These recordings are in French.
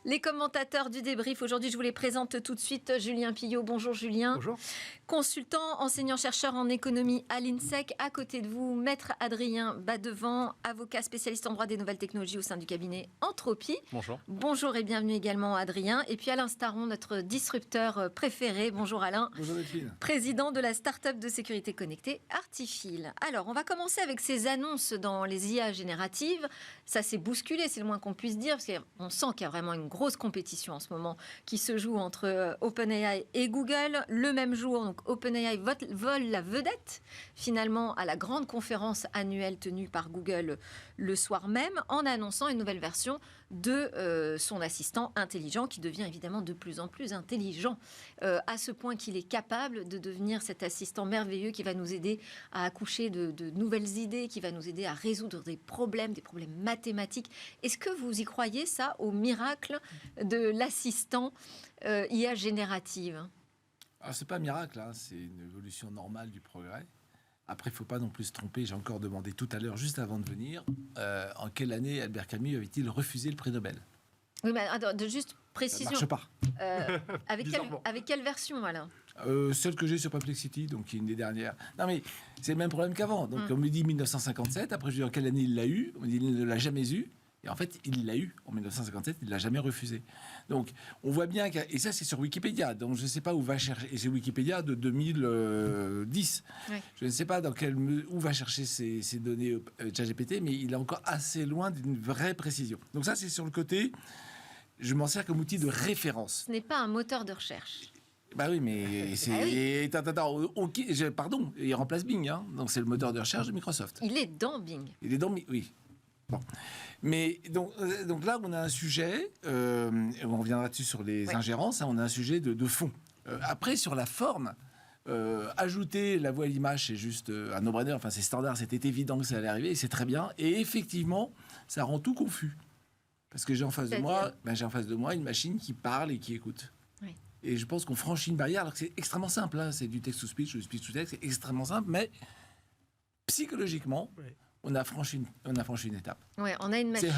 Les commentateurs du débrief, aujourd'hui je vous les présente tout de suite. Julien Pillot, bonjour Julien. Bonjour. Consultant, enseignant-chercheur en économie à l'INSEC. À côté de vous, maître Adrien Badevant, avocat spécialiste en droit des nouvelles technologies au sein du cabinet Entropie. Bonjour. Bonjour et bienvenue également Adrien. Et puis Alain Staron, notre disrupteur préféré. Bonjour Alain. Bonjour Delphine. Président de la start-up de sécurité connectée Artifil. Alors, on va commencer avec ces annonces dans les IA génératives. Ça s'est bousculé, c'est le moins qu'on puisse dire, parce qu'on sent qu'il y a vraiment une grosse compétition en ce moment qui se joue entre OpenAI et Google. Le même jour, donc OpenAI vole la vedette finalement à la grande conférence annuelle tenue par Google le soir même, en annonçant une nouvelle version de son assistant intelligent qui devient évidemment de plus en plus intelligent, à ce point qu'il est capable de devenir cet assistant merveilleux qui va nous aider à accoucher de nouvelles idées, qui va nous aider à résoudre des problèmes mathématiques. Est-ce que vous y croyez, ça, au miracle de l'assistant IA générative ? Alors, c'est pas un miracle, hein, c'est une évolution normale du progrès. Après, il ne faut pas non plus se tromper. J'ai encore demandé tout à l'heure, juste avant de venir, en quelle année Albert Camus avait-il refusé le prix Nobel ? Oui, mais de juste précision. Ça ne marche pas. Avec quelle version, Alain ? Celle que j'ai sur Perplexity, donc qui est une des dernières. Non, mais c'est le même problème qu'avant. Donc, on me dit 1957. Après, je dis en quelle année il l'a eu. On me dit il ne l'a jamais eu. Et en fait, il l'a eu en 1957, il ne l'a jamais refusé. Donc, on voit bien et ça, c'est sur Wikipédia. Donc, je ne sais pas où va chercher. Et c'est Wikipédia de 2010. Oui. Je ne sais pas où va chercher ces données ChatGPT, mais il est encore assez loin d'une vraie précision. Donc, ça, c'est sur le côté. Je m'en sers comme outil de référence. Ce n'est pas un moteur de recherche. Bah oui, mais c'est... Pardon, il remplace Bing. Hein. Donc, c'est le moteur de recherche de Microsoft. Il est dans Bing. Il est dans Bing, oui. Bon. Mais donc là, on a un sujet, on reviendra dessus sur les ingérences, hein, on a un sujet de fond. Après, sur la forme, ajouter la voix à l'image, c'est juste un no-brainer, enfin c'est standard, c'était évident que ça allait arriver, et c'est très bien. Et effectivement, ça rend tout confus. Parce que j'ai en face de moi une machine qui parle et qui écoute. Oui. Et je pense qu'on franchit une barrière, alors que c'est extrêmement simple, hein, c'est du text-to-speech, du speech-to-text, c'est extrêmement simple, mais psychologiquement... Oui. On a franchi une étape. Ouais, on a une machine.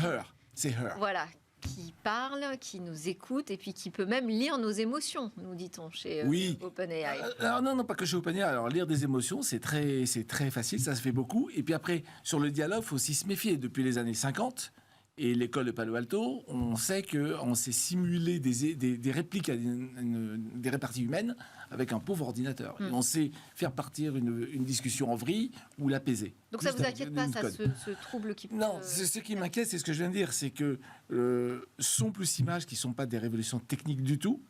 C'est her. Voilà, qui parle, qui nous écoute et puis qui peut même lire nos émotions, nous dit-on chez OpenAI. Alors non, pas que chez OpenAI. Alors lire des émotions, c'est très facile, ça se fait beaucoup. Et puis après, sur le dialogue, il faut aussi se méfier. Depuis les années 50 et l'école de Palo Alto, on sait qu'on s'est simulé des répliques à des réparties humaines avec un pauvre ordinateur. Et on sait faire partir une discussion en vrille ou l'apaiser. Donc ça ne vous inquiète pas, ça, ce trouble qui peut... Non, ce qui m'inquiète, c'est ce que je viens de dire, c'est que son plus images, qui ne sont pas des révolutions techniques du tout,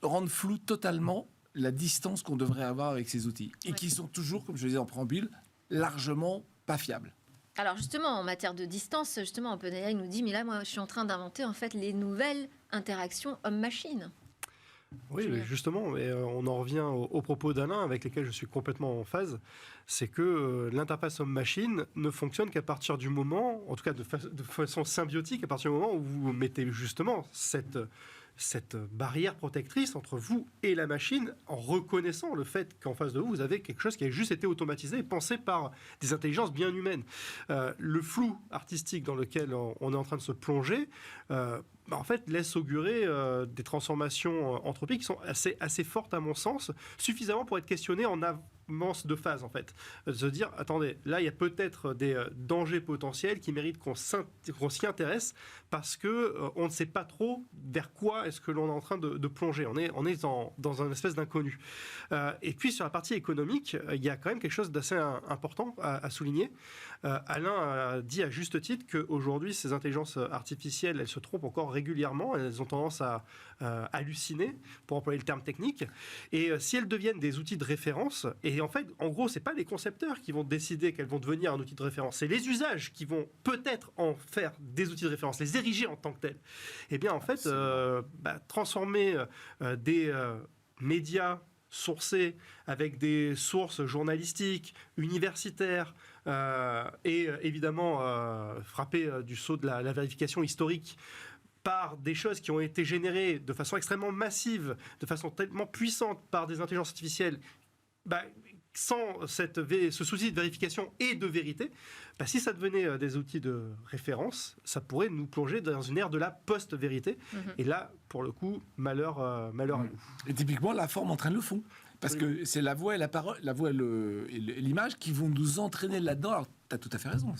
rendent flou totalement la distance qu'on devrait avoir avec ces outils. Et qui sont toujours, comme je le disais en préambule, largement pas fiables. Alors justement, en matière de distance, justement, OpenAI nous dit, mais là, moi, je suis en train d'inventer en fait les nouvelles interactions homme-machine. Oui, mais justement, on en revient aux propos d'Alain, avec lesquels je suis complètement en phase, c'est que l'interface homme-machine ne fonctionne qu'à partir du moment, en tout cas de façon symbiotique, à partir du moment où vous mettez justement cette barrière protectrice entre vous et la machine, en reconnaissant le fait qu'en face de vous, vous avez quelque chose qui a juste été automatisé et pensé par des intelligences bien humaines. Le flou artistique dans lequel on est en train de se plonger, en fait, laisse augurer des transformations anthropiques qui sont assez fortes à mon sens, suffisamment pour être questionnées en avance de phase, en fait. De se dire, attendez, là, il y a peut-être des dangers potentiels qui méritent qu'on s'y intéresse parce qu'on ne sait pas trop vers quoi est-ce que l'on est en train de plonger. On est dans un espèce d'inconnu. Et puis, sur la partie économique, il y a quand même quelque chose d'assez important à souligner. Alain a dit à juste titre qu'aujourd'hui, ces intelligences artificielles, elles se trompent encore régulièrement, elles ont tendance à halluciner, pour employer le terme technique, et si elles deviennent des outils de référence, et en fait, en gros, c'est pas les concepteurs qui vont décider qu'elles vont devenir un outil de référence, c'est les usages qui vont peut-être en faire des outils de référence, les ériger en tant que tels. Eh bien, en fait, transformer des médias sourcés avec des sources journalistiques, universitaires, et évidemment frapper du sceau de la vérification historique par des choses qui ont été générées de façon extrêmement massive, de façon tellement puissante par des intelligences artificielles, sans ce souci de vérification et de vérité, si ça devenait des outils de référence, ça pourrait nous plonger dans une ère de la post-vérité. Et là, pour le coup, malheur à nous. Et typiquement, la forme entraîne le fond. Parce que c'est la voix et la parole, la voix et l'image qui vont nous entraîner là-dedans. Alors, tu as tout à fait raison.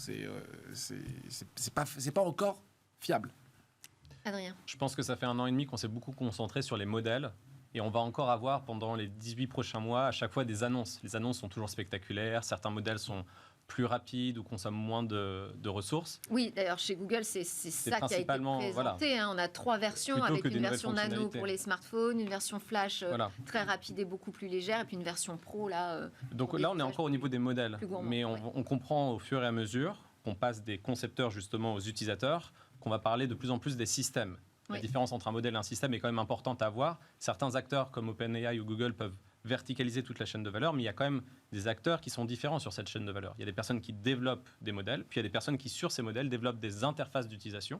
C'est pas encore fiable. Adrien. Je pense que ça fait 1 an et demi qu'on s'est beaucoup concentré sur les modèles. Et on va encore avoir pendant les 18 prochains mois à chaque fois des annonces. Les annonces sont toujours spectaculaires. Certains modèles sont plus rapides ou consomment moins de ressources. Oui, d'ailleurs, chez Google, c'est ça qui a été présenté. Voilà. On a 3 versions Plutôt avec une version nano pour les smartphones, une version flash très rapide et beaucoup plus légère, et puis une version pro. Donc là, on est encore au niveau des modèles. Mais on comprend au fur et à mesure qu'on passe des concepteurs justement aux utilisateurs, qu'on va parler de plus en plus des systèmes. La différence entre un modèle et un système est quand même importante à voir. Certains acteurs comme OpenAI ou Google peuvent verticaliser toute la chaîne de valeur, mais il y a quand même des acteurs qui sont différents sur cette chaîne de valeur. Il y a des personnes qui développent des modèles, puis il y a des personnes qui, sur ces modèles, développent des interfaces d'utilisation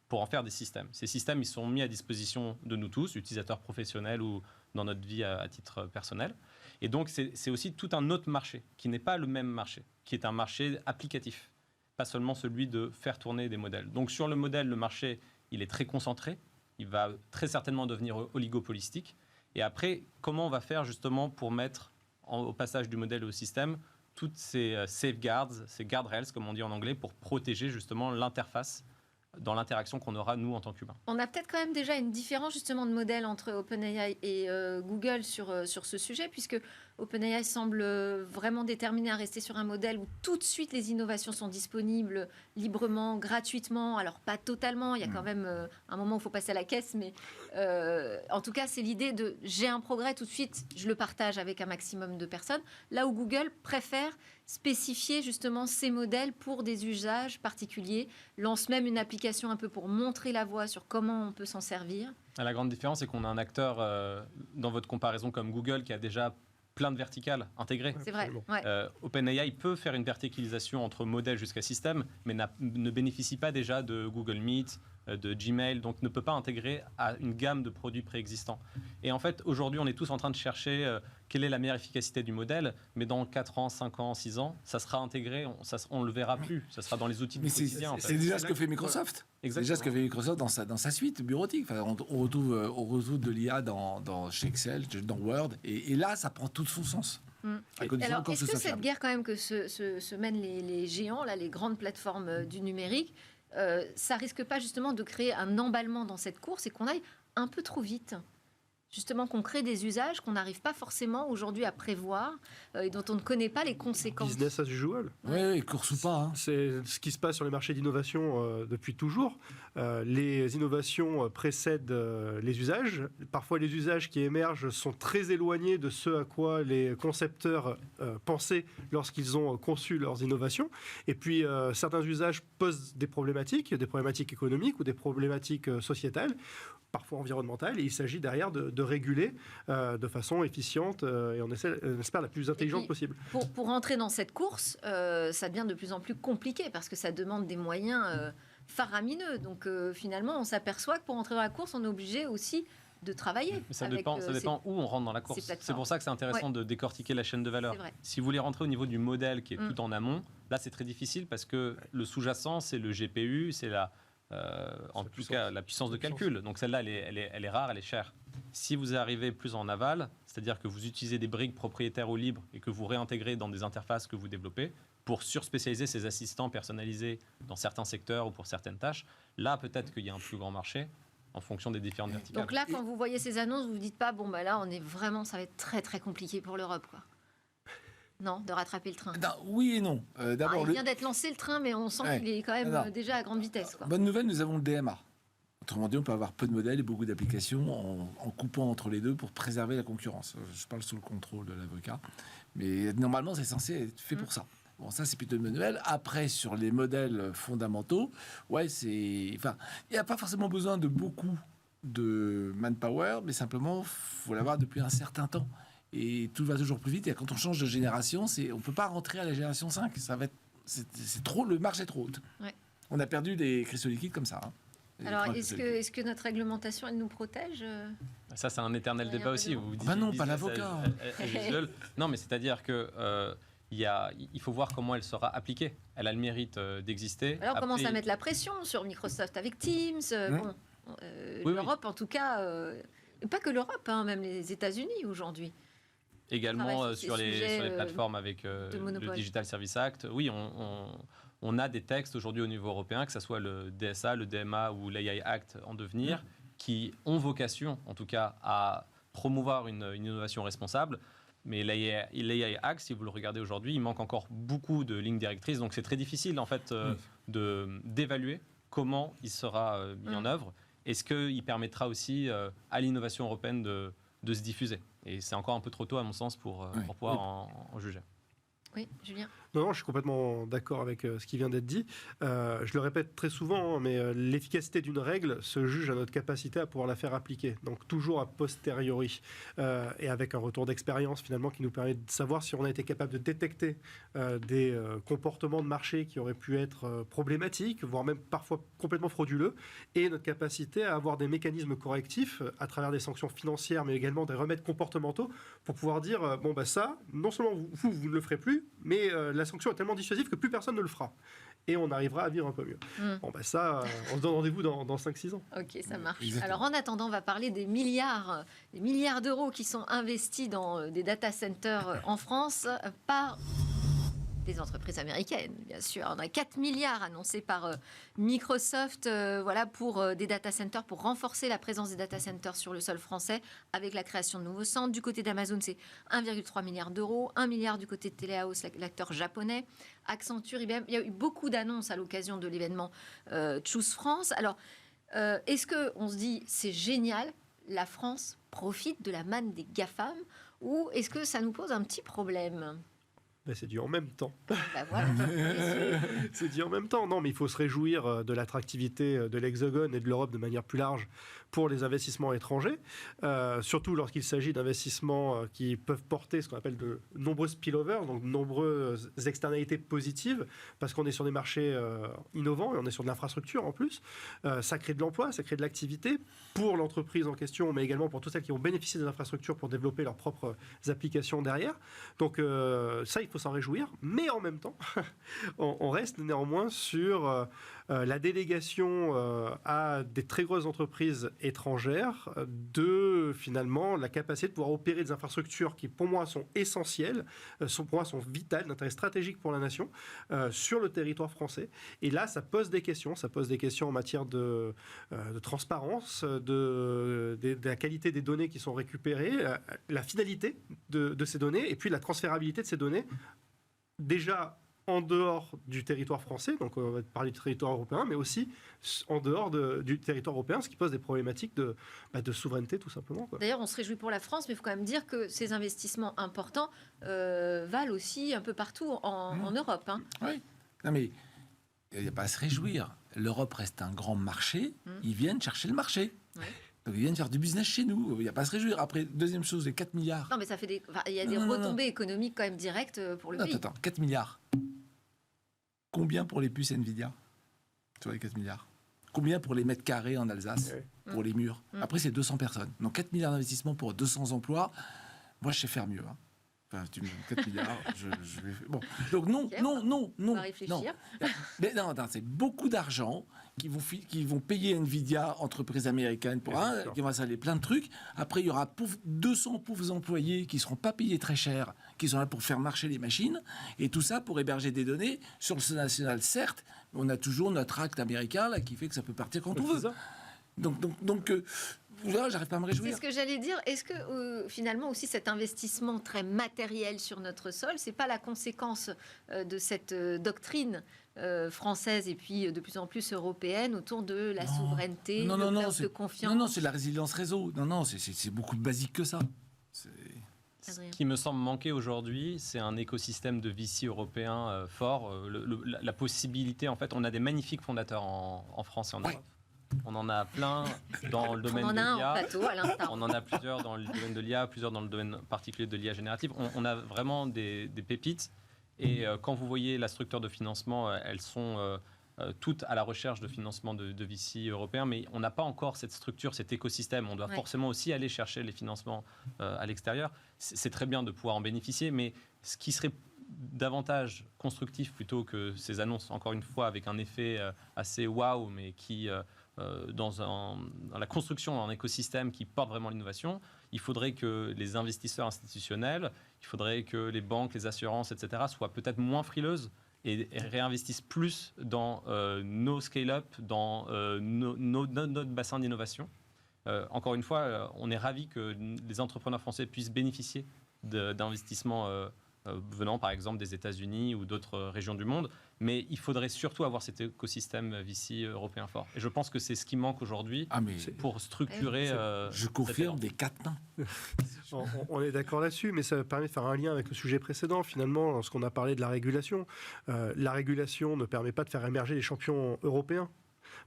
pour en faire des systèmes. Ces systèmes, ils sont mis à disposition de nous tous, utilisateurs professionnels ou dans notre vie à titre personnel. Et donc, c'est aussi tout un autre marché, qui n'est pas le même marché, qui est un marché applicatif, pas seulement celui de faire tourner des modèles. Donc, sur le modèle, le marché, il est très concentré, il va très certainement devenir oligopolistique. Et après, comment on va faire justement pour mettre au passage du modèle au système toutes ces safeguards, ces guardrails, comme on dit en anglais, pour protéger justement l'interface dans l'interaction qu'on aura, nous, en tant qu'humains. On a peut-être quand même déjà une différence justement de modèle entre OpenAI et Google sur ce sujet, puisque OpenAI semble vraiment déterminé à rester sur un modèle où tout de suite les innovations sont disponibles librement, gratuitement. Alors pas totalement, il y a quand même un moment où il faut passer à la caisse, mais en tout cas c'est l'idée de j'ai un progrès tout de suite, je le partage avec un maximum de personnes. Là où Google préfère spécifier justement ces modèles pour des usages particuliers, lance même une application un peu pour montrer la voie sur comment on peut s'en servir. La grande différence, c'est qu'on a un acteur dans votre comparaison comme Google qui a déjà plein de verticales intégrées. C'est vrai. OpenAI peut faire une verticalisation entre modèles jusqu'à système, mais ne bénéficie pas déjà de Google Meet, de Gmail, donc ne peut pas intégrer à une gamme de produits préexistants. Et en fait, aujourd'hui, on est tous en train de chercher quelle est la meilleure efficacité du modèle, mais dans 4 ans, 5 ans, 6 ans, ça sera intégré, on ne le verra plus, ça sera dans les outils du quotidien. En fait. C'est déjà ce que fait Microsoft. Exactement. Déjà ce que fait Microsoft dans sa suite bureautique. Enfin, on retrouve de l'IA chez Excel, dans Word, et là, ça prend tout son sens. Alors, est-ce que cette guerre quand même que se mènent les géants, là, les grandes plateformes du numérique, ça risque pas justement de créer un emballement dans cette course et qu'on aille un peu trop vite ? Justement, qu'on crée des usages qu'on n'arrive pas forcément aujourd'hui à prévoir et dont on ne connaît pas les conséquences. Business as usual. Oui, course ou pas. C'est ce qui se passe sur les marchés d'innovation depuis toujours. Les innovations précèdent les usages. Parfois, les usages qui émergent sont très éloignés de ce à quoi les concepteurs pensaient lorsqu'ils ont conçu leurs innovations. Et puis, certains usages posent des problématiques économiques ou des problématiques sociétales, parfois environnementales, et il s'agit derrière de réguler de façon efficiente et on espère la plus intelligente possible. Pour rentrer dans cette course, ça devient de plus en plus compliqué parce que ça demande des moyens faramineux. Donc finalement, on s'aperçoit que pour entrer dans la course, on est obligé aussi de travailler. Mais ça dépend où on rentre dans la course. C'est pour ça que c'est intéressant de décortiquer la chaîne de valeur. Si vous voulez rentrer au niveau du modèle qui est tout en amont, là c'est très difficile parce que le sous-jacent, c'est le GPU, c'est en tout cas la puissance de calcul. Donc celle-là, elle est rare, elle est chère. Si vous arrivez plus en aval, c'est-à-dire que vous utilisez des briques propriétaires ou libres et que vous réintégrez dans des interfaces que vous développez pour surspécialiser ces assistants personnalisés dans certains secteurs ou pour certaines tâches, là peut-être qu'il y a un plus grand marché en fonction des différentes verticales. Donc là, quand vous voyez ces annonces, vous vous dites pas, là, ça va être très très compliqué pour l'Europe, quoi. Non, de rattraper le train. Oui et non. Il vient d'être lancé le train, mais on sent qu'il est quand même déjà à grande vitesse, quoi. Bonne nouvelle, nous avons le DMA. Autrement dit, on peut avoir peu de modèles et beaucoup d'applications en coupant entre les deux pour préserver la concurrence. Je parle sous le contrôle de l'avocat. Mais normalement, c'est censé être fait pour ça. Bon, ça, c'est plutôt une bonne nouvelle. Après, sur les modèles fondamentaux, il n'y a pas forcément besoin de beaucoup de manpower, mais simplement, il faut l'avoir depuis un certain temps. Et tout va toujours plus vite. Et quand on change de génération, on ne peut pas rentrer à la génération 5. C'est trop, le marge est trop haute. On a perdu des cristaux liquides comme ça. Alors, est-ce que notre réglementation, elle nous protège Ça, c'est un éternel débat aussi. Vous dites, non, pas l'avocat. Non, mais c'est-à-dire que il faut voir comment elle sera appliquée. Elle a le mérite d'exister. Alors, on commence à mettre la pression sur Microsoft avec Teams. L'Europe, en tout cas, pas que l'Europe, même les États-Unis aujourd'hui. Également sur les plateformes avec le Digital Service Act. Oui, on a des textes aujourd'hui au niveau européen, que ce soit le DSA, le DMA ou l'AI Act en devenir, qui ont vocation, en tout cas, à promouvoir une innovation responsable. Mais l'AI Act, si vous le regardez aujourd'hui, il manque encore beaucoup de lignes directrices. Donc c'est très difficile, en fait, d'évaluer comment il sera mis en œuvre. Est-ce qu'il permettra aussi à l'innovation européenne de se diffuser? Et c'est encore un peu trop tôt, à mon sens, pour pouvoir en juger. Oui, Julien. Non, je suis complètement d'accord avec ce qui vient d'être dit. Je le répète très souvent, mais l'efficacité d'une règle se juge à notre capacité à pouvoir la faire appliquer. Donc toujours a posteriori. Et avec un retour d'expérience finalement qui nous permet de savoir si on a été capable de détecter des comportements de marché qui auraient pu être problématiques, voire même parfois complètement frauduleux, et notre capacité à avoir des mécanismes correctifs à travers des sanctions financières, mais également des remèdes comportementaux pour pouvoir dire, ça, non seulement vous ne le ferez plus, mais la sanction est tellement dissuasive que plus personne ne le fera. Et on arrivera à vivre un peu mieux. Ça, on se donne rendez-vous dans 5-6 ans. Ok, ça marche. Exactement. Alors en attendant, on va parler des milliards d'euros qui sont investis dans des data centers en France par des entreprises américaines, bien sûr. On a 4 milliards annoncés par Microsoft pour des data centers, pour renforcer la présence des data centers sur le sol français avec la création de nouveaux centres. Du côté d'Amazon, c'est 1,3 milliard d'euros, 1 milliard du côté de Telehouse, l'acteur japonais, Accenture, IBM. Il y a eu beaucoup d'annonces à l'occasion de l'événement Choose France. Alors, est-ce qu'on se dit, c'est génial, la France profite de la manne des GAFAM, ou est-ce que ça nous pose un petit problème ? C'est dit en même temps. Voilà. C'est dit en même temps. Non, mais il faut se réjouir de l'attractivité de l'Hexagone et de l'Europe de manière plus large pour les investissements étrangers, surtout lorsqu'il s'agit d'investissements qui peuvent porter ce qu'on appelle de nombreux spillovers, donc de nombreuses externalités positives, parce qu'on est sur des marchés innovants et on est sur de l'infrastructure en plus. Ça crée de l'emploi, ça crée de l'activité pour l'entreprise en question, mais également pour toutes celles qui ont bénéficié des infrastructures pour développer leurs propres applications derrière. Donc ça, il faut s'en réjouir, mais en même temps, on reste néanmoins sur la délégation à des très grosses entreprises étrangères de finalement la capacité de pouvoir opérer des infrastructures qui pour moi sont essentielles, pour moi sont vitales, d'intérêt stratégique pour la nation, sur le territoire français. Et là, ça pose des questions. Ça pose des questions en matière de transparence, de la qualité des données qui sont récupérées, la finalité de ces données, et puis la transférabilité de ces données, déjà en dehors du territoire français, donc on va parler du territoire européen, mais aussi en dehors du territoire européen, ce qui pose des problématiques de souveraineté tout simplement. D'ailleurs, on se réjouit pour la France, mais il faut quand même dire que ces investissements importants valent aussi un peu partout en Europe. Oui, non mais il n'y a pas à se réjouir. L'Europe reste un grand marché, ils viennent chercher le marché. Oui. Donc ils viennent faire du business chez nous, il n'y a pas à se réjouir. Après, deuxième chose, les 4 milliards. Non, mais ça fait il y a des retombées économiques quand même directes pour le pays. Attends, 4 milliards. Combien pour les puces Nvidia sur les 4 milliards? Combien pour les mètres carrés en Alsace, pour les murs? Après, c'est 200 personnes. Donc 4 milliards d'investissements pour 200 emplois, moi, je sais faire mieux. Enfin, tu me dis 4 milliards, je vais... Bon. Donc non. On va réfléchir. Mais non, c'est beaucoup d'argent qui vont payer Nvidia, entreprise américaine, qui vont installer plein de trucs. Après, il y aura 200 pauvres employés qui ne seront pas payés très cher, qui sont là pour faire marcher les machines. Et tout ça pour héberger des données sur le sol national, certes. Mais on a toujours notre acte américain là, qui fait que ça peut partir quand on veut. Donc là, j'arrive pas à me réjouir. C'est ce que j'allais dire. Est-ce que finalement aussi cet investissement très matériel sur notre sol, c'est pas la conséquence de cette doctrine française et puis de plus en plus européenne autour de la souveraineté, de confiance? Non, c'est la résilience réseau. Non, c'est beaucoup plus basique que ça. Ce qui me semble manquer aujourd'hui, c'est un écosystème de VC européen fort. La possibilité, en fait, on a des magnifiques fondateurs en France et en Europe. On en a plein dans le domaine de l'IA. On en a plusieurs dans le domaine de l'IA, plusieurs dans le domaine particulier de l'IA générative. On a vraiment des pépites. Et quand vous voyez la structure de financement, elles sont toutes à la recherche de financement de VC européens, mais on n'a pas encore cette structure, cet écosystème. On doit forcément aussi aller chercher les financements à l'extérieur. C'est très bien de pouvoir en bénéficier, mais ce qui serait davantage constructif plutôt que ces annonces, encore une fois, avec un effet assez waouh, mais qui, dans la construction d'un écosystème qui porte vraiment l'innovation, il faudrait que les investisseurs institutionnels, il faudrait que les banques, les assurances, etc., soient peut-être moins frileuses et réinvestissent plus dans nos scale-up, dans notre bassin d'innovation. Encore une fois, on est ravis que les entrepreneurs français puissent bénéficier d'investissements venant par exemple des États-Unis ou d'autres régions du monde, mais il faudrait surtout avoir cet écosystème VC européen fort. Et je pense que c'est ce qui manque aujourd'hui pour structurer... je confirme des 4 mains. On est d'accord là-dessus, mais ça permet de faire un lien avec le sujet précédent. Finalement, lorsqu'on a parlé de la régulation, la régulation ne permet pas de faire émerger les champions européens.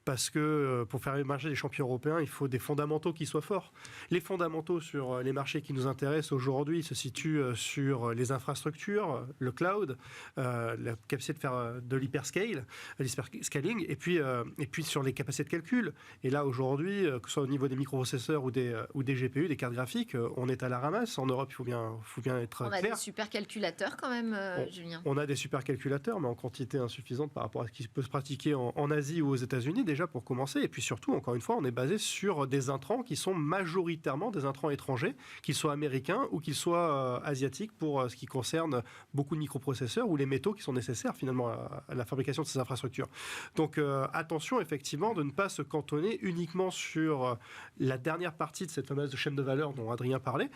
Parce que pour faire émerger les champions européens, il faut des fondamentaux qui soient forts. Les fondamentaux sur les marchés qui nous intéressent aujourd'hui se situent sur les infrastructures, le cloud, la capacité de faire de l'hyperscaling, et puis sur les capacités de calcul. Et là, aujourd'hui, que ce soit au niveau des microprocesseurs ou des GPU, des cartes graphiques, on est à la ramasse. En Europe, il faut bien être clair. On a des supercalculateurs quand même, Julien. On a des supercalculateurs, mais en quantité insuffisante par rapport à ce qui peut se pratiquer en Asie ou aux États-Unis, déjà pour commencer. Et puis surtout, encore une fois, on est basé sur des intrants qui sont majoritairement des intrants étrangers, qu'ils soient américains ou qu'ils soient asiatiques pour ce qui concerne beaucoup de microprocesseurs ou les métaux qui sont nécessaires finalement à la fabrication de ces infrastructures. Donc attention effectivement de ne pas se cantonner uniquement sur la dernière partie de cette fameuse chaîne de valeur dont Adrien parlait,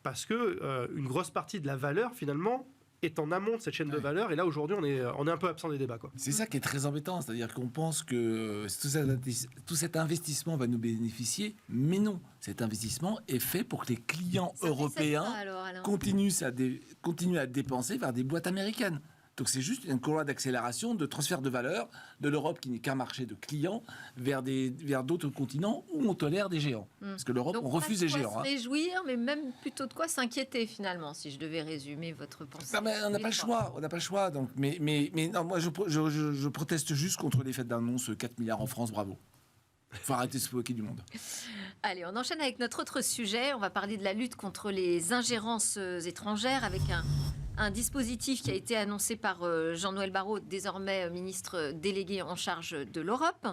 parce que une grosse partie de la valeur finalement est en amont de cette chaîne de valeur, et là aujourd'hui on est un peu absent des débats, quoi. C'est ça qui est très embêtant, c'est-à-dire qu'on pense que tout cet investissement va nous bénéficier, mais non, cet investissement est fait pour que les clients européens continuent à dépenser vers des boîtes américaines. Donc c'est juste une courroie d'accélération, de transfert de valeur de l'Europe, qui n'est qu'un marché de clients, vers d'autres continents où on tolère des géants. Parce que l'Europe, on refuse des géants. Donc, se réjouir, mais même plutôt de quoi s'inquiéter finalement, si je devais résumer votre pensée. Non, mais on n'a pas le choix. On n'a pas le choix. Donc, mais non, moi, je proteste juste contre l'effet d'annonce 4 milliards en France. Bravo. Il faut arrêter de se moquer du monde. Allez, on enchaîne avec notre autre sujet. On va parler de la lutte contre les ingérences étrangères avec un dispositif qui a été annoncé par Jean-Noël Barrot, désormais ministre délégué en charge de l'Europe.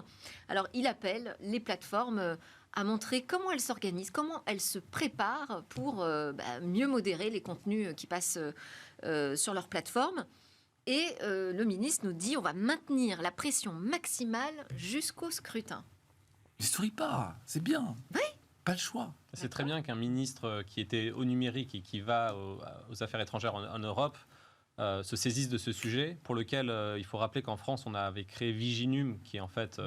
Alors, il appelle les plateformes à montrer comment elles s'organisent, comment elles se préparent pour mieux modérer les contenus qui passent sur leur plateforme. Et le ministre nous dit on va maintenir la pression maximale jusqu'au scrutin. Ne souris pas, c'est bien. Oui. Pas le choix. C'est très bien qu'un ministre qui était au numérique et qui va aux affaires étrangères en Europe se saisisse de ce sujet, pour lequel il faut rappeler qu'en France, on avait créé Viginum, qui est en fait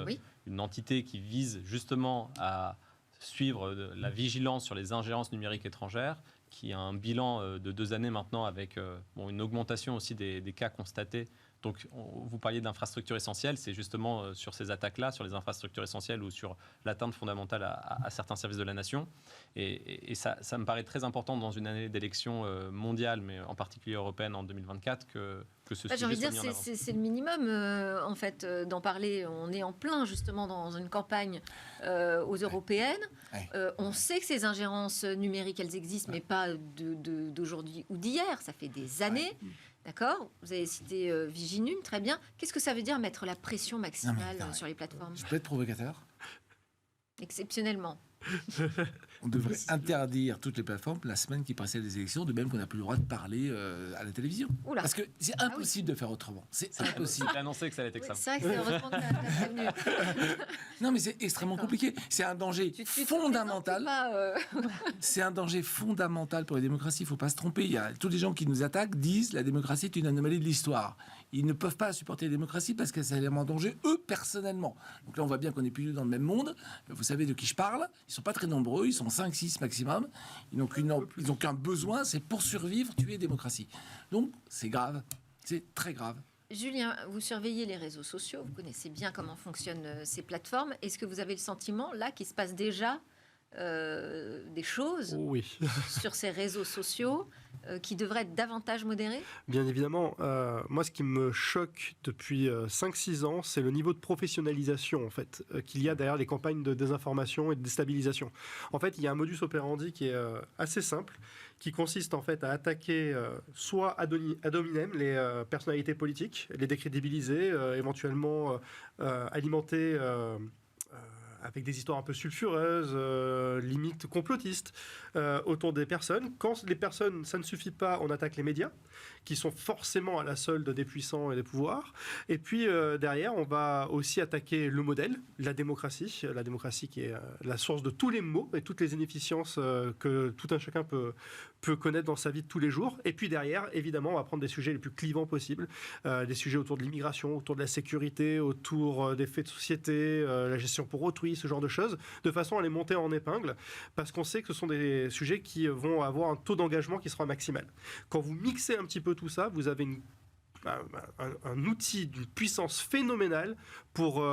une entité qui vise justement à suivre la vigilance sur les ingérences numériques étrangères, qui a un bilan de 2 années maintenant avec une augmentation aussi des cas constatés. Donc, vous parliez d'infrastructures essentielles, c'est justement sur ces attaques-là, sur les infrastructures essentielles ou sur l'atteinte fondamentale à certains services de la nation. Et ça me paraît très important dans une année d'élection mondiale, mais en particulier européenne en 2024, que ce sujet soit mis en avant. C'est le minimum, en fait, d'en parler. On est en plein, justement, dans une campagne aux européennes. On sait que ces ingérences numériques, elles existent, mais pas d'aujourd'hui ou d'hier. Ça fait des années. D'accord ? Vous avez cité Viginum, très bien. Qu'est-ce que ça veut dire mettre la pression maximale sur les plateformes ? Je peux être provocateur ? Exceptionnellement. On devrait interdire toutes les plateformes la semaine qui précède les élections, de même qu'on n'a plus le droit de parler à la télévision. Oula. Parce que c'est impossible de faire autrement. C'est impossible. J'ai annoncé que ça allait être extrême. C'est vrai que c'est heureusement que t'as prévenu. Non, mais c'est extrêmement compliqué. C'est un danger fondamental. C'est un danger fondamental pour les démocraties. Il ne faut pas se tromper. Tous les gens qui nous attaquent disent la démocratie est une anomalie de l'histoire. Ils ne peuvent pas supporter la démocratie parce que ça les met en danger, eux, personnellement. Donc là, on voit bien qu'on n'est plus dans le même monde. Vous savez de qui je parle. Ils ne sont pas très nombreux. Ils sont 5-6 maximum. Ils n'ont qu'un besoin, c'est pour survivre, tuer la démocratie. Donc, c'est grave. C'est très grave. Julien, vous surveillez les réseaux sociaux. Vous connaissez bien comment fonctionnent ces plateformes. Est-ce que vous avez le sentiment, là, qu'il se passe déjà des choses sur ces réseaux sociaux qui devraient être davantage modérés? Bien évidemment. Moi, ce qui me choque depuis 5-6 ans, c'est le niveau de professionnalisation en fait, qu'il y a derrière les campagnes de désinformation et de déstabilisation. En fait, il y a un modus operandi qui est assez simple, qui consiste en fait à attaquer soit ad hominem les personnalités politiques, les décrédibiliser, éventuellement alimenter avec des histoires un peu sulfureuses, limite complotistes, autour des personnes. Quand les personnes, ça ne suffit pas, on attaque les médias, qui sont forcément à la solde des puissants et des pouvoirs. Et puis derrière, on va aussi attaquer le modèle, la démocratie qui est la source de tous les maux et toutes les inefficiences que tout un chacun peut connaître dans sa vie de tous les jours. Et puis derrière, évidemment, on va prendre des sujets les plus clivants possibles, des sujets autour de l'immigration, autour de la sécurité, autour des faits de société, la gestion pour autrui, ce genre de choses, de façon à les monter en épingle, parce qu'on sait que ce sont des sujets qui vont avoir un taux d'engagement qui sera maximal. Quand vous mixez un petit peu tout ça, vous avez un outil d'une puissance phénoménale pour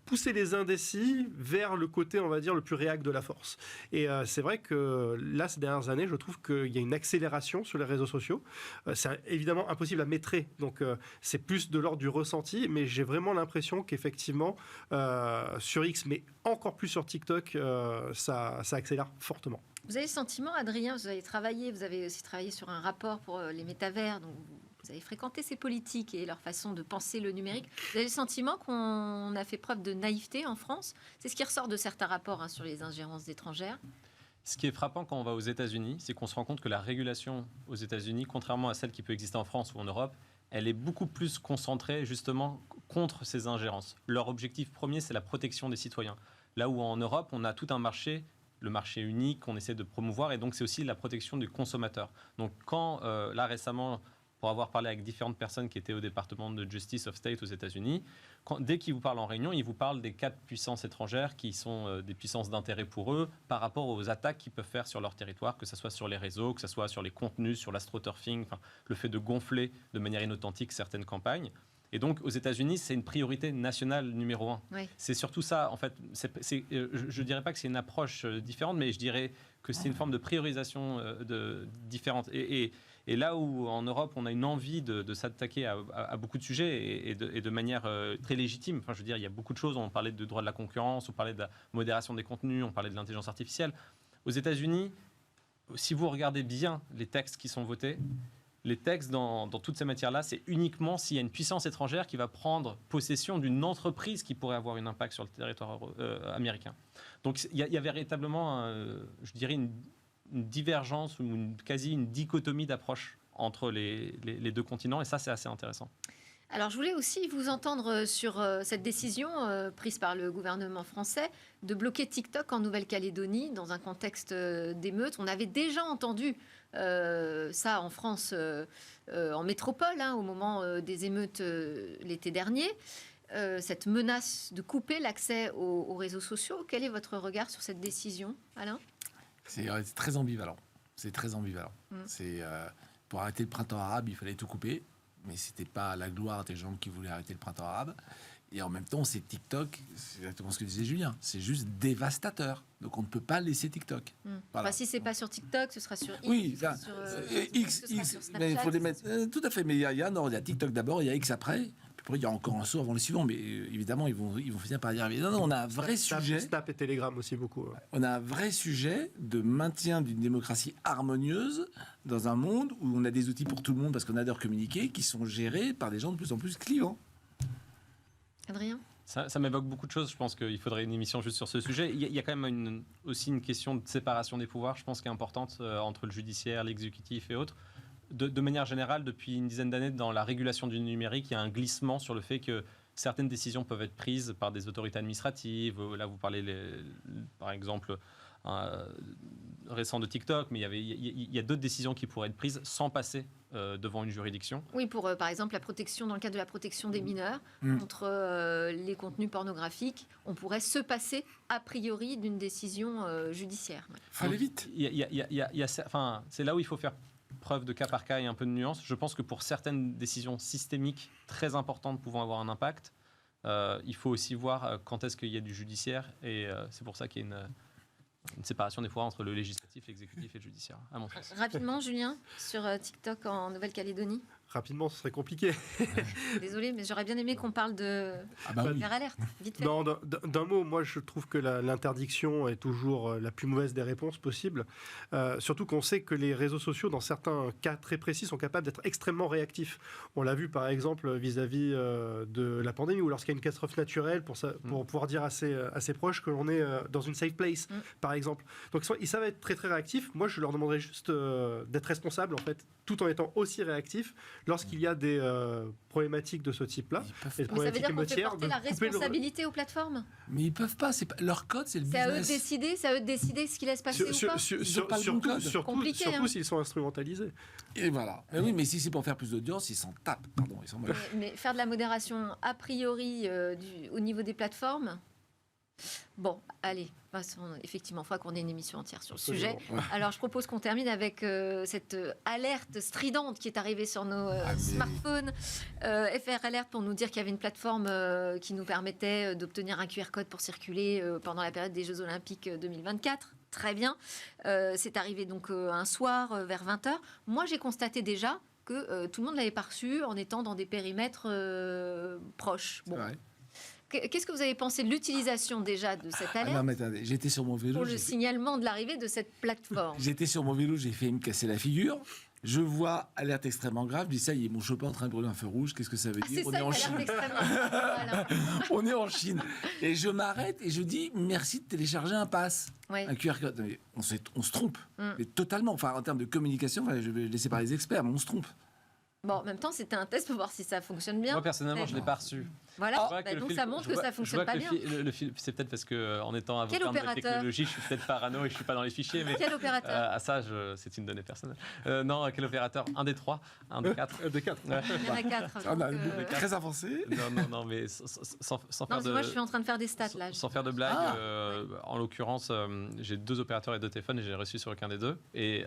pousser les indécis vers le côté, on va dire, le plus réac de la force. Et c'est vrai que là, ces dernières années, je trouve qu'il y a une accélération sur les réseaux sociaux. C'est évidemment impossible à maîtrer, donc c'est plus de l'ordre du ressenti, mais j'ai vraiment l'impression qu'effectivement, sur X, mais encore plus sur TikTok, ça accélère fortement. Vous avez le sentiment, Adrien, vous avez aussi travaillé sur un rapport pour les métavers, donc vous avez fréquenté ces politiques et leur façon de penser le numérique. Vous avez le sentiment qu'on a fait preuve de naïveté en France? C'est ce qui ressort de certains rapports sur les ingérences étrangères. Ce qui est frappant quand on va aux États-Unis, c'est qu'on se rend compte que la régulation aux États-Unis, contrairement à celle qui peut exister en France ou en Europe, elle est beaucoup plus concentrée justement contre ces ingérences. Leur objectif premier, c'est la protection des citoyens. Là où en Europe, on a tout un marché, le marché unique qu'on essaie de promouvoir, et donc c'est aussi la protection du consommateur. Donc quand, là récemment, pour avoir parlé avec différentes personnes qui étaient au département de Justice of State aux États-Unis, dès qu'ils vous parlent en réunion, ils vous parlent des 4 puissances étrangères qui sont des puissances d'intérêt pour eux par rapport aux attaques qu'ils peuvent faire sur leur territoire, que ce soit sur les réseaux, que ce soit sur les contenus, sur l'astroturfing, le fait de gonfler de manière inauthentique certaines campagnes. Et donc, aux États-Unis, c'est une priorité nationale numéro 1. Oui. C'est surtout ça, en fait. Je ne dirais pas que c'est une approche différente, mais je dirais que c'est une forme de priorisation différente. Et là où, en Europe, on a une envie de s'attaquer à beaucoup de sujets et de manière très légitime. Enfin, je veux dire, il y a beaucoup de choses. On parlait de droit de la concurrence, on parlait de la modération des contenus, on parlait de l'intelligence artificielle. Aux États-Unis, si vous regardez bien les textes qui sont votés, les textes dans toutes ces matières-là, c'est uniquement s'il y a une puissance étrangère qui va prendre possession d'une entreprise qui pourrait avoir un impact sur le territoire américain. Donc il y a véritablement, je dirais, une divergence ou une dichotomie d'approche entre les deux continents, et ça, c'est assez intéressant. Alors, je voulais aussi vous entendre sur cette décision prise par le gouvernement français de bloquer TikTok en Nouvelle-Calédonie dans un contexte d'émeute. On avait déjà entendu ça en France, en métropole, au moment des émeutes l'été dernier. Cette menace de couper l'accès aux réseaux sociaux. Quel est votre regard sur cette décision, Alain ? C'est très ambivalent. C'est très ambivalent. Pour arrêter le printemps arabe, il fallait tout couper. Mais ce n'était pas la gloire des gens qui voulaient arrêter le printemps arabe. Et en même temps, c'est TikTok, c'est exactement ce que disait Julien, c'est juste dévastateur. Donc on ne peut pas laisser TikTok. Voilà. Enfin, si ce n'est pas sur TikTok, ce sera sur X. Oui, ça, X, mais il faut les mettre. Tout à fait, mais il y a TikTok d'abord, il y a X après. Puis il y a encore un saut avant les suivants, mais évidemment, ils vont finir par y arriver. Non, on a un vrai sujet. Snap et Telegram aussi beaucoup. Ouais. On a un vrai sujet de maintien d'une démocratie harmonieuse dans un monde où on a des outils pour tout le monde parce qu'on adore communiquer, qui sont gérés par des gens de plus en plus clivants. Adrien ? Ça m'évoque beaucoup de choses. Je pense qu'il faudrait une émission juste sur ce sujet. Il y a quand même aussi une question de séparation des pouvoirs, je pense, qui est importante entre le judiciaire, l'exécutif et autres. De manière générale, depuis une dizaine d'années, dans la régulation du numérique, il y a un glissement sur le fait que certaines décisions peuvent être prises par des autorités administratives. Là, vous parlez, par exemple, récent de TikTok, mais il y a d'autres décisions qui pourraient être prises sans passer devant une juridiction. Oui, pour, par exemple, la protection, dans le cadre de la protection des mineurs, contre les contenus pornographiques, on pourrait se passer, a priori, d'une décision judiciaire. Il faut aller vite. C'est là où il faut faire preuve de cas par cas et un peu de nuance. Je pense que pour certaines décisions systémiques très importantes pouvant avoir un impact, il faut aussi voir quand est-ce qu'il y a du judiciaire, et c'est pour ça qu'il y a une séparation des fois entre le législatif, l'exécutif et le judiciaire, à mon sens. Rapidement, Julien, sur TikTok en Nouvelle-Calédonie. Rapidement, ce serait compliqué. Désolée, mais j'aurais bien aimé qu'on parle de Faire Alerte, vite fait. Non, d'un mot, moi je trouve que l'interdiction est toujours la plus mauvaise des réponses possibles. Surtout qu'on sait que les réseaux sociaux, dans certains cas très précis, sont capables d'être extrêmement réactifs. On l'a vu par exemple vis-à-vis de la pandémie, ou lorsqu'il y a une catastrophe naturelle, pour pouvoir dire à ses proches que l'on est dans une safe place, par exemple. Donc ils savent être très très réactifs. Moi je leur demanderais juste d'être responsables, en fait, tout en étant aussi réactifs lorsqu'il y a des problématiques de ce type-là. Mais ça veut dire qu'on fait porter la responsabilité aux plateformes. Mais ils peuvent pas. Leur code, c'est le business. C'est à eux de décider ce qu'ils laissent passer ou pas. Surtout s'ils sont instrumentalisés. Et voilà. Mais oui, mais si c'est pour faire plus d'audience, ils s'en tapent. Pardon, ils s'en moquent. Mais faire de la modération a priori au niveau des plateformes. Bon, allez, effectivement, il faut qu'on ait une émission entière sur le sujet. Ouais. Alors, je propose qu'on termine avec cette alerte stridente qui est arrivée sur nos smartphones. FR Alert pour nous dire qu'il y avait une plateforme qui nous permettait d'obtenir un QR code pour circuler pendant la période des Jeux Olympiques 2024. Très bien. C'est arrivé donc un soir vers 20h. Moi, j'ai constaté déjà que tout le monde l'avait pas reçu en étant dans des périmètres proches. Bon. Ouais. Qu'est-ce que vous avez pensé de l'utilisation déjà de cette alerte non, mais attendez, j'étais sur mon vélo. pour le signalement de l'arrivée de cette plateforme? J'étais sur mon vélo, j'ai failli me casser la figure. Je vois alerte extrêmement grave. Je dis ça, il y a mon chopin en train de brûler un feu rouge. Qu'est-ce que ça veut dire? On est en Chine. Voilà. On est en Chine. Et je m'arrête et je dis merci de télécharger un pass. Ouais. Un QR code. On se trompe. Mais totalement. Enfin, en termes de communication, je vais laisser par les experts, mais on se trompe. Bon, en même temps, c'était un test pour voir si ça fonctionne bien. Moi, personnellement, je ne l'ai pas reçu. Voilà, donc ça montre que ça ne fonctionne pas bien. C'est peut-être parce qu'en étant avocat Quel de la opérateur technologie, je suis peut-être parano et je ne suis pas dans les fichiers. Mais, quel opérateur c'est une donnée personnelle. Non, quel opérateur? Un des trois? Un des quatre? De 4. Il y en a 4. Très avancé. Non, mais sans faire non, de... Moi, je suis en train de faire des stats, là. Sans faire de blague, en l'occurrence, j'ai 2 opérateurs et 2 téléphones et j'ai reçu sur aucun des deux. Et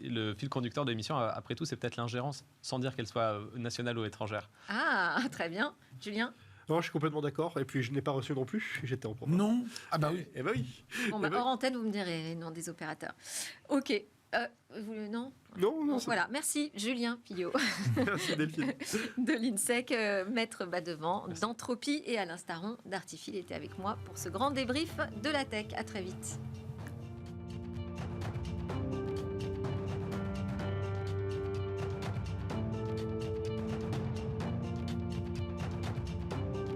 le fil conducteur de l'émission, après tout, c'est peut-être l'ingérence, sans dire qu'elle soit nationale ou étrangère. Ah, très bien. Julien? Non, je suis complètement d'accord. Et puis, je n'ai pas reçu non plus. J'étais en province. Non. Ah bah oui. Eh bah oui. Bon, hors antenne, vous me direz les noms des opérateurs. Ok. Non. Non. Voilà. Merci, Julien Pillot. Merci, Delphine. De l'INSEC, maître bas-devant d'Entropie, et Alain Staron d'Artifil était avec moi pour ce grand débrief de la tech. À très vite.